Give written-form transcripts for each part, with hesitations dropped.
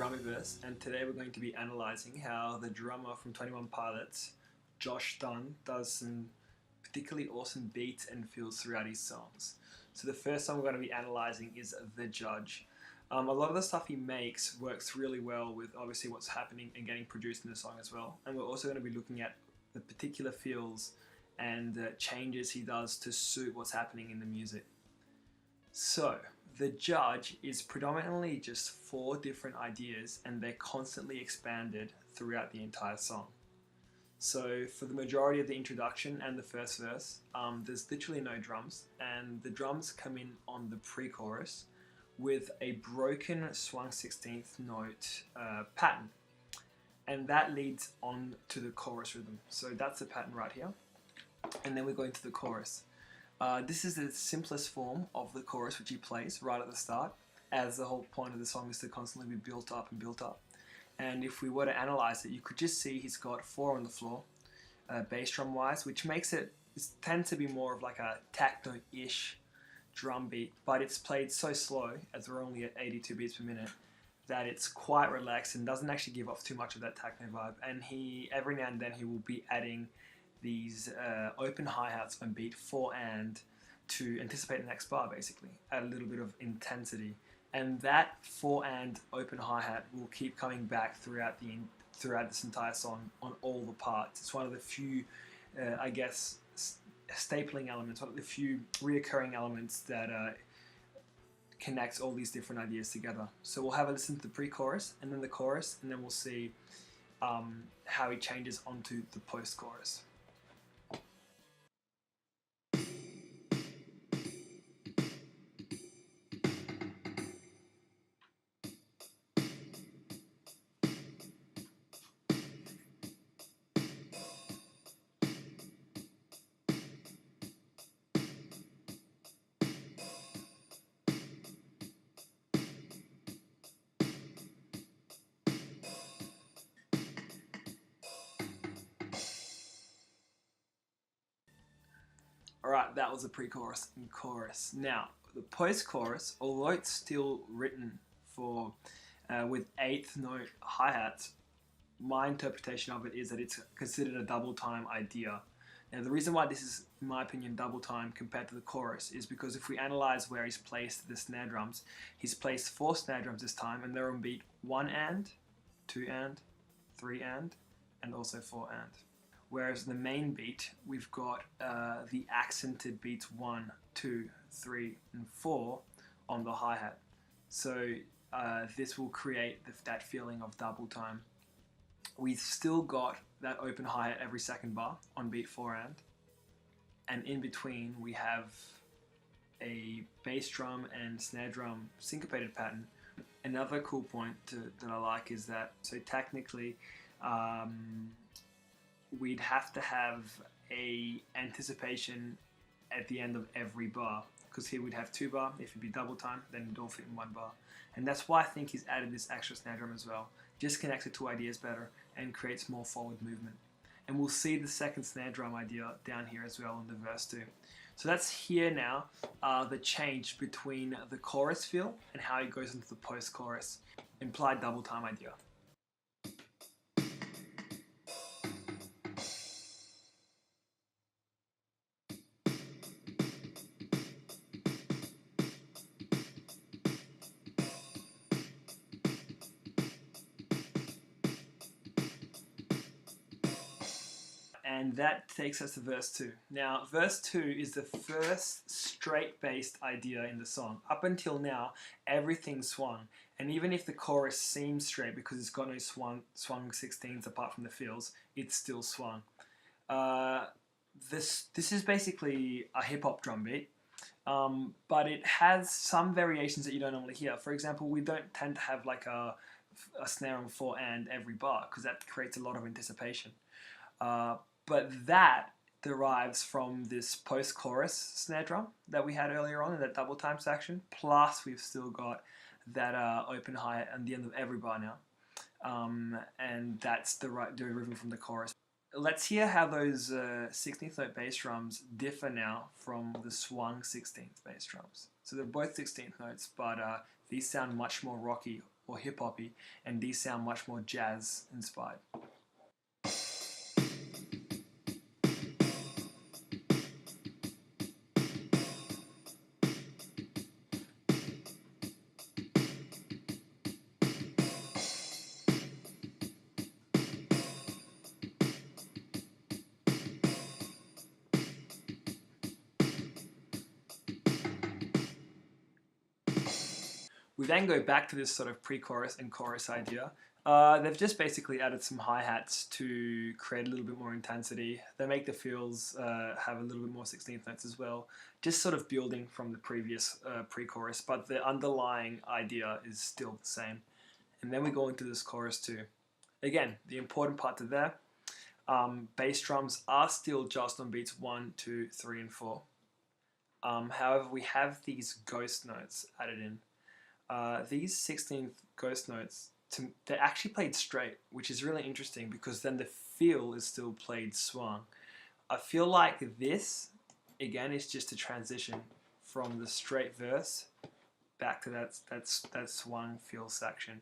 Drumming Verse, and today we're going to be analysing how the drummer from 21 Pilots, Josh Dun, does some particularly awesome beats and feels throughout his songs. So the first song we're going to be analysing is The Judge. A lot of the stuff he makes works really well with obviously what's happening and getting produced in the song as well. And we're also going to be looking at the particular feels and changes he does to suit what's happening in the music. So, The Judge is predominantly just 4 different ideas and they're constantly expanded throughout the entire song. So for the majority of the introduction and the first verse, there's literally no drums, and the drums come in on the pre-chorus with a broken swung 16th note pattern, and that leads on to the chorus rhythm. So that's the pattern right here, and then we go into the chorus. This is the simplest form of the chorus which he plays right at the start, as the whole point of the song is to constantly be built up and built up. And if we were to analyze it, you could just see he's got 4 on the floor, bass drum wise, which makes it tends to be more of like a techno-ish drum beat, but it's played so slow, as we're only at 82 beats per minute, that it's quite relaxed and doesn't actually give off too much of that techno vibe. And every now and then he will be adding these open hi-hats on beat 4 and to anticipate the next bar, basically, add a little bit of intensity. And that 4 and open hi-hat will keep coming back throughout this entire song on all the parts. It's one of the few, I guess, stapling elements, one of the few reoccurring elements that connects all these different ideas together. So we'll have a listen to the pre-chorus and then the chorus, and then we'll see how he changes onto the post-chorus. Alright, that was the pre-chorus and chorus. Now, the post-chorus, although it's still written for with 8th note hi-hats, my interpretation of it is that it's considered a double time idea. Now, the reason why this is, in my opinion, double time compared to the chorus is because if we analyze where he's placed the snare drums, he's placed 4 snare drums this time, and they're on beat 1 and, 2 and, 3 and also 4 and. Whereas the main beat, we've got the accented beats 1, 2, 3, and 4 on the hi-hat. So this will create that feeling of double time. We've still got that open hi-hat every second bar on beat 4 and in between we have a bass drum and snare drum syncopated pattern. Another cool point that I like is that, so technically, we'd have to have a anticipation at the end of every bar, because here we'd have 2 bar. If it'd be double time, then it'd all fit in 1 bar. And that's why I think he's added this extra snare drum as well. Just connects the 2 ideas better and creates more forward movement. And we'll see the second snare drum idea down here as well in the verse 2. So that's here now, the change between the chorus feel and how it goes into the post-chorus. Implied double time idea. And that takes us to verse 2. Now, verse 2 is the first straight-based idea in the song. Up until now, everything's swung. And even if the chorus seems straight because it's got no swung 16ths apart from the fills, it's still swung. This is basically a hip-hop drum beat, but it has some variations that you don't normally hear. For example, we don't tend to have like a snare on 4 and every bar, because that creates a lot of anticipation. But that derives from this post-chorus snare drum that we had earlier on in that double time section, plus we've still got that open hi-hat at the end of every bar now, and that's the rhythm from the chorus. Let's hear how those 16th note bass drums differ now from the swung 16th bass drums. So they're both 16th notes, but these sound much more rocky or hip-hoppy, and these sound much more jazz inspired. We then go back to this sort of pre-chorus and chorus idea. They've just basically added some hi-hats to create a little bit more intensity. They make the fills have a little bit more 16th notes as well, just sort of building from the previous pre-chorus, but the underlying idea is still the same. And then we go into this chorus too. Again, the important part to there, bass drums are still just on beats 1, 2, 3, and 4. However, we have these ghost notes added in. These 16th ghost notes, they're actually played straight, which is really interesting because then the feel is still played swung. I feel like this, again, is just a transition from the straight verse back to that swung feel section.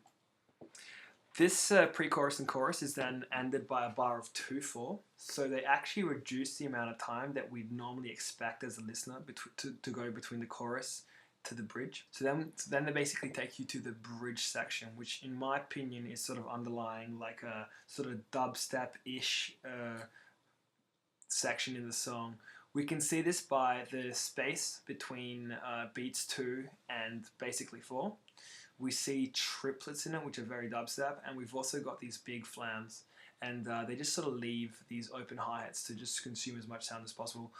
This pre-chorus and chorus is then ended by a bar of 2/4, so they actually reduce the amount of time that we'd normally expect as a listener to go between the chorus to the bridge. So then they basically take you to the bridge section, which in my opinion is sort of underlying like a sort of dubstep-ish section in the song. We can see this by the space between beats 2 and basically 4. We see triplets in it, which are very dubstep, and we've also got these big flams, and they just sort of leave these open hi-hats to just consume as much sound as possible.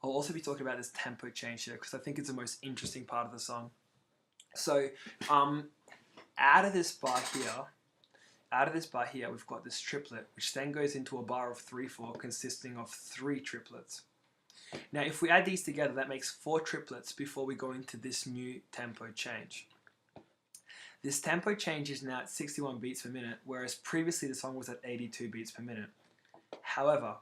I'll also be talking about this tempo change here because I think it's the most interesting part of the song. So, out of this bar here, we've got this triplet, which then goes into a bar of 3/4 consisting of 3 triplets. Now, if we add these together, that makes 4 triplets before we go into this new tempo change. This tempo change is now at 61 beats per minute, whereas previously the song was at 82 beats per minute. However,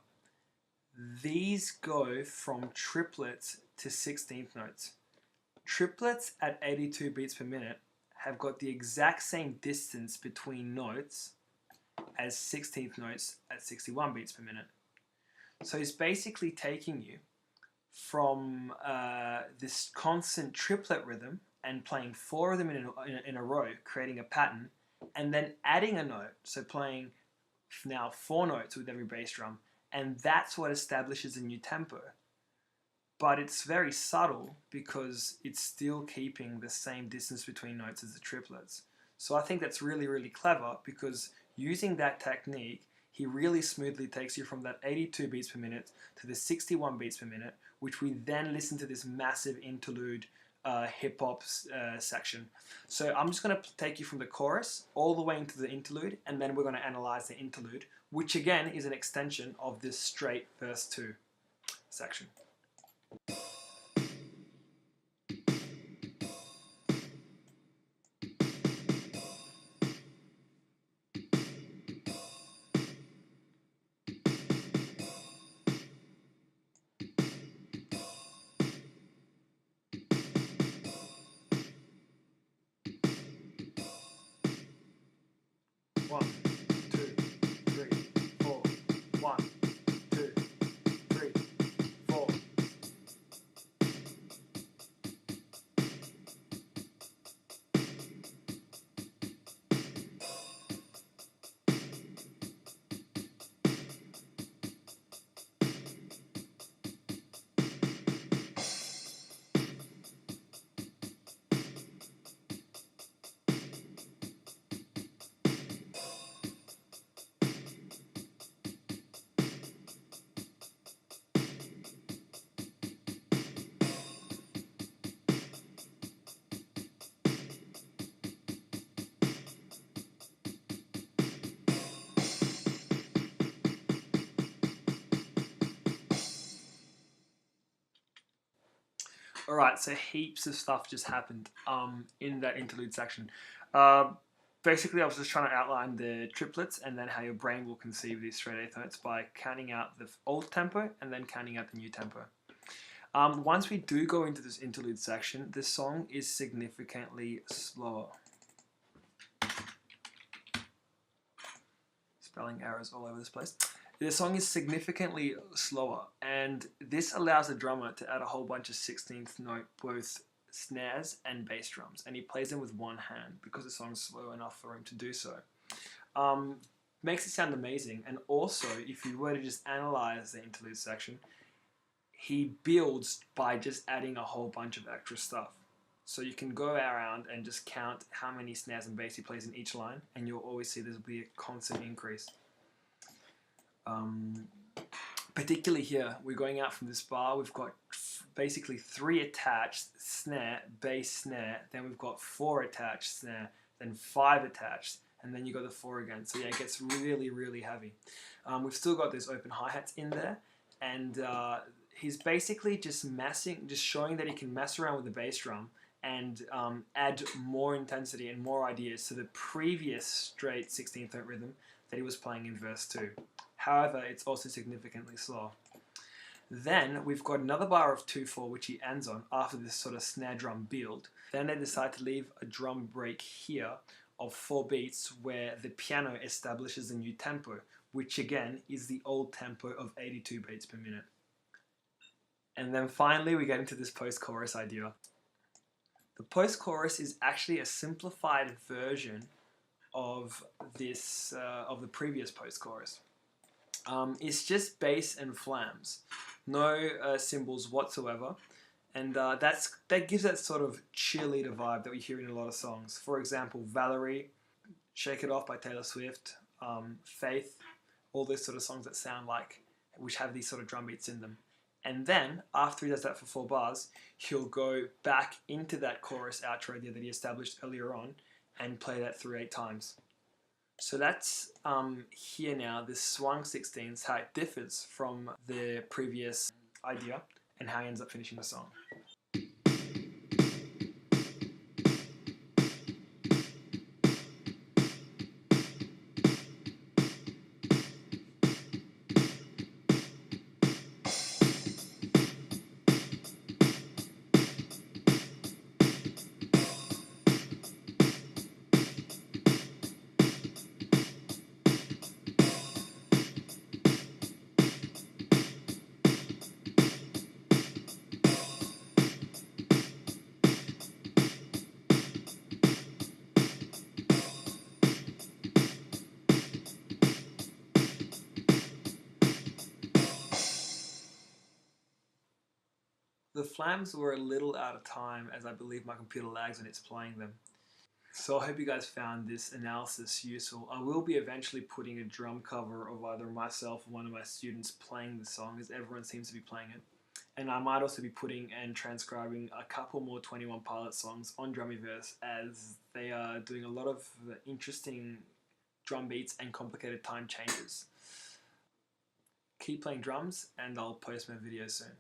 these go from triplets to 16th notes. Triplets at 82 beats per minute have got the exact same distance between notes as 16th notes at 61 beats per minute. So it's basically taking you from this constant triplet rhythm and playing 4 of them in a row, creating a pattern, and then adding a note, so playing now 4 notes with every bass drum, and that's what establishes a new tempo. But it's very subtle because it's still keeping the same distance between notes as the triplets. So I think that's really, really clever because using that technique, he really smoothly takes you from that 82 beats per minute to the 61 beats per minute, which we then listen to this massive interlude hip-hop section. So I'm just going to take you from the chorus all the way into the interlude, and then we're going to analyze the interlude, which again is an extension of this straight verse 2 section. One, two, three, four. 1, 2, 3, 4. Alright, so heaps of stuff just happened in that interlude section. Basically, I was just trying to outline the triplets and then how your brain will conceive these straight eighth notes by counting out the old tempo and then counting out the new tempo. Once we do go into this interlude section, the song is significantly slower. Spelling errors all over this place. The song is significantly slower, and this allows the drummer to add a whole bunch of 16th note, both snares and bass drums, and he plays them with one hand because the song's slow enough for him to do so. Makes it sound amazing, and also if you were to just analyze the interlude section, he builds by just adding a whole bunch of extra stuff. So you can go around and just count how many snares and bass he plays in each line, and you'll always see there'll be a constant increase. Particularly here, we're going out from this bar, we've got basically 3 attached snare, bass snare, then we've got 4 attached snare, then 5 attached, and then you got the 4 again. So yeah, it gets really, really heavy. We've still got those open hi-hats in there, and he's basically just showing that he can mess around with the bass drum and add more intensity and more ideas to the previous straight 16th note rhythm that he was playing in verse 2. However, it's also significantly slower. Then we've got another bar of 2/4 which he ends on after this sort of snare drum build. Then they decide to leave a drum break here of 4 beats where the piano establishes a new tempo, which again is the old tempo of 82 beats per minute. And then finally we get into this post-chorus idea. The post-chorus is actually a simplified version of this of the previous post-chorus. It's just bass and flams, no cymbals whatsoever, and that gives that sort of cheerleader vibe that we hear in a lot of songs. For example, Valerie, Shake It Off by Taylor Swift, Faith, all those sort of songs that sound like, which have these sort of drum beats in them. And then, after he does that for 4 bars, he'll go back into that chorus outro idea that he established earlier on and play that through 8 times. So that's here now, this swung 16ths, how it differs from the previous idea and how he ends up finishing the song. The flams were a little out of time as I believe my computer lags when it's playing them. So I hope you guys found this analysis useful. I will be eventually putting a drum cover of either myself or one of my students playing the song, as everyone seems to be playing it. And I might also be putting and transcribing a couple more 21 Pilots songs on Drummyverse, as they are doing a lot of interesting drum beats and complicated time changes. Keep playing drums, and I'll post my videos soon.